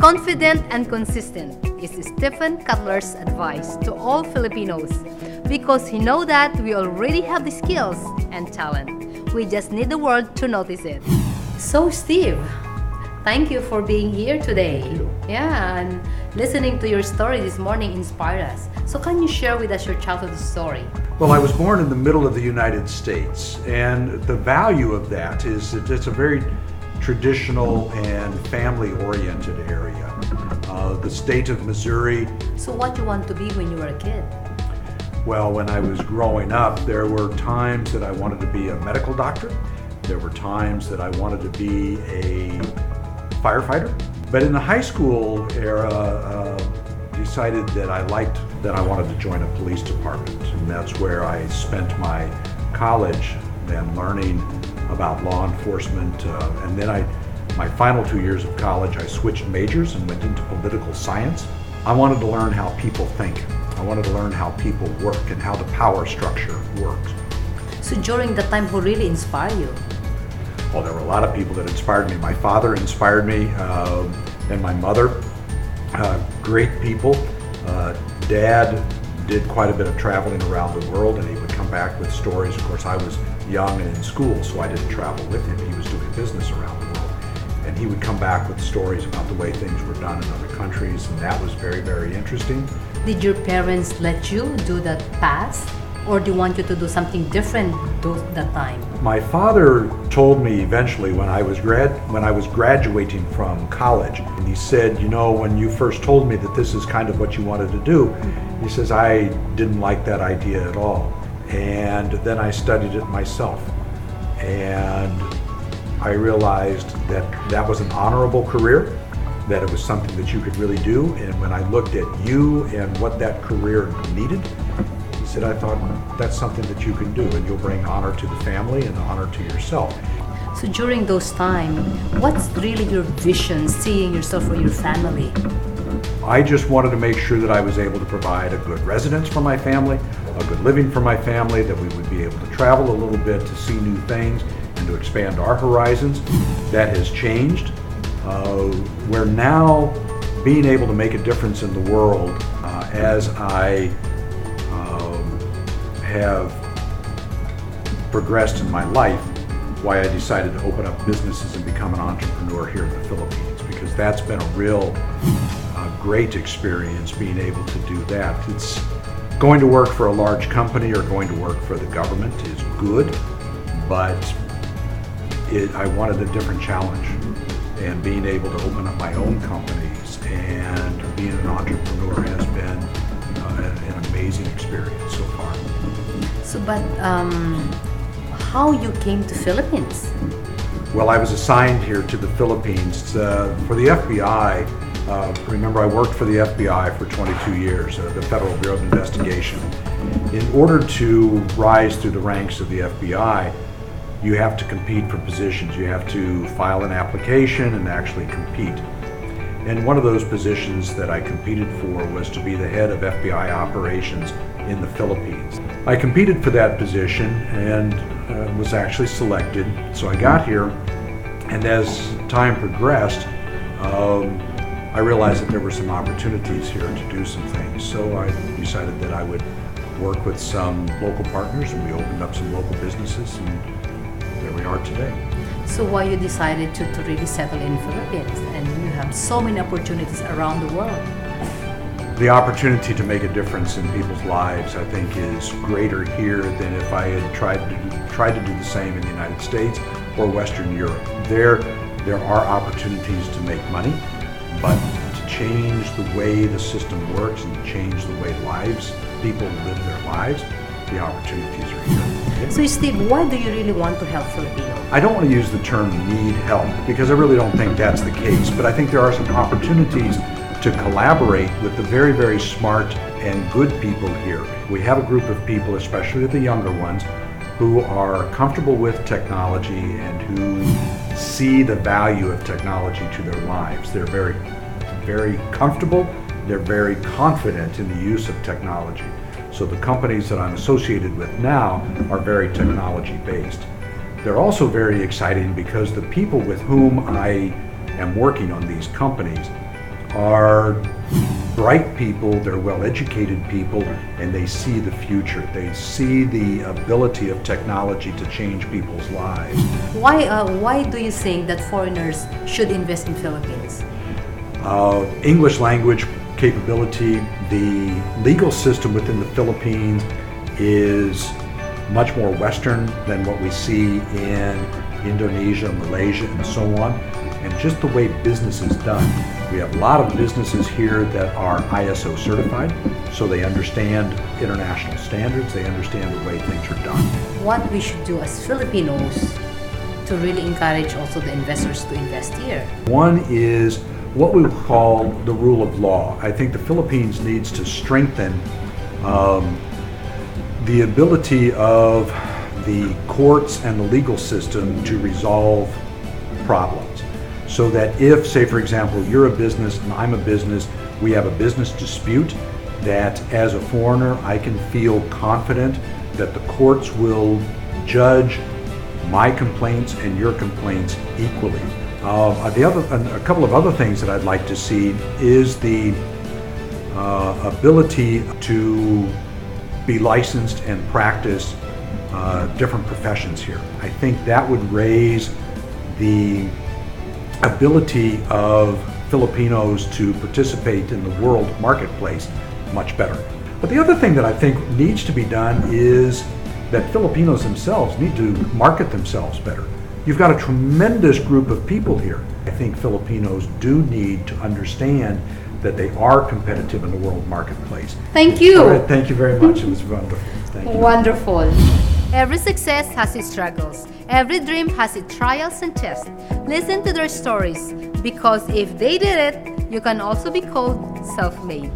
Confident and consistent is Stephen Cutler's advice to all Filipinos because he knows that we already have the skills and talent. We just need the world to notice it. So Steve, thank you for being here today. Yeah, and listening to your story this morning inspired us. So can you share with us your childhood story? Well, I was born in the middle of the United States, and the value of that is that it's a very traditional and family-oriented area. The state of Missouri. So what you want to be when you were a kid? Well, when I was growing up, there were times that I wanted to be a medical doctor. There were times that I wanted to be a firefighter. But in the high school era, decided that I wanted to join a police department. And that's where I spent my college and learning about law enforcement. And then my final 2 years of college, I switched majors and went into political science. I wanted to learn how people think. I wanted to learn how people work and how the power structure works. So during that time, who really inspired you? Well, there were a lot of people that inspired me. My father inspired me, and my mother, great people. Dad did quite a bit of traveling around the world, and he would come back with stories. Of course, I was young and in school, so I didn't travel with him. He was doing business around the world. And he would come back with stories about the way things were done in other countries, and that was very, very interesting. Did your parents let you do that path, or do you want you to do something different that time? My father told me eventually when I was graduating from college, and he said, you know, when you first told me that this is kind of what you wanted to do, he says, I didn't like that idea at all. And then I studied it myself. And I realized that that was an honorable career, that it was something that you could really do. And when I looked at you and what that career needed, he said, I thought that's something that you can do, and you'll bring honor to the family and honor to yourself. So during those times, what's really your vision, seeing yourself or your family? I just wanted to make sure that I was able to provide a good residence for my family, a good living for my family, that we would be able to travel a little bit to see new things and to expand our horizons. That has changed. We're now being able to make a difference in the world as I have progressed in my life, why I decided to open up businesses and become an entrepreneur here in the Philippines, because that's been a real great experience being able to do that. It's going to work for a large company or going to work for the government is good, but I wanted a different challenge, and being able to open up my own companies and being an entrepreneur has been an amazing experience so far. So, but how you came to Philippines? Well, I was assigned here to the Philippines for the FBI. Remember, I worked for the FBI for 22 years, the Federal Bureau of Investigation. In order to rise through the ranks of the FBI, you have to compete for positions. You have to file an application and actually compete. And one of those positions that I competed for was to be the head of FBI operations in the Philippines. I competed for that position and was actually selected. So I got here, and as time progressed, I realized that there were some opportunities here to do some things. So I decided that I would work with some local partners, and we opened up some local businesses, and there we are today. So why you decided to really settle in Philippines, and you have so many opportunities around the world? The opportunity to make a difference in people's lives, I think, is greater here than if I had tried to do the same in the United States or Western Europe. There are opportunities to make money, but to change the way the system works and to change the way people live their lives, the opportunities are here. So Steve, why do you really want to help Filipinos? I don't want to use the term need help, because I really don't think that's the case, but I think there are some opportunities to collaborate with the very, very smart and good people here. We have a group of people, especially the younger ones, who are comfortable with technology and who see the value of technology to their lives. They're very, very comfortable. They're very confident in the use of technology. So the companies that I'm associated with now are very technology based. They're also very exciting because the people with whom I am working on these companies are bright people, they're well-educated people, and they see the future. They see the ability of technology to change people's lives. Why do you think that foreigners should invest in Philippines? English language capability, the legal system within the Philippines is much more Western than what we see in Indonesia, Malaysia, and so on. And just the way business is done. We have a lot of businesses here that are ISO certified, so they understand international standards, they understand the way things are done. What we should do as Filipinos to really encourage also the investors to invest here? One is what we call the rule of law. I think the Philippines needs to strengthen the ability of the courts and the legal system to resolve problems. So that if, say for example, you're a business and I'm a business, we have a business dispute, that as a foreigner I can feel confident that the courts will judge my complaints and your complaints equally. A couple of other things that I'd like to see is the ability to be licensed and practice different professions here. I think that would raise the ability of Filipinos to participate in the world marketplace much better. But the other thing that I think needs to be done is that Filipinos themselves need to market themselves better. You've got a tremendous group of people here. I think Filipinos do need to understand that they are competitive in the world marketplace. Thank you. All right, thank you very much. It was wonderful. Thank you. Wonderful. Every success has its struggles. Every dream has its trials and tests. Listen to their stories, because if they did it, you can also be called self-made.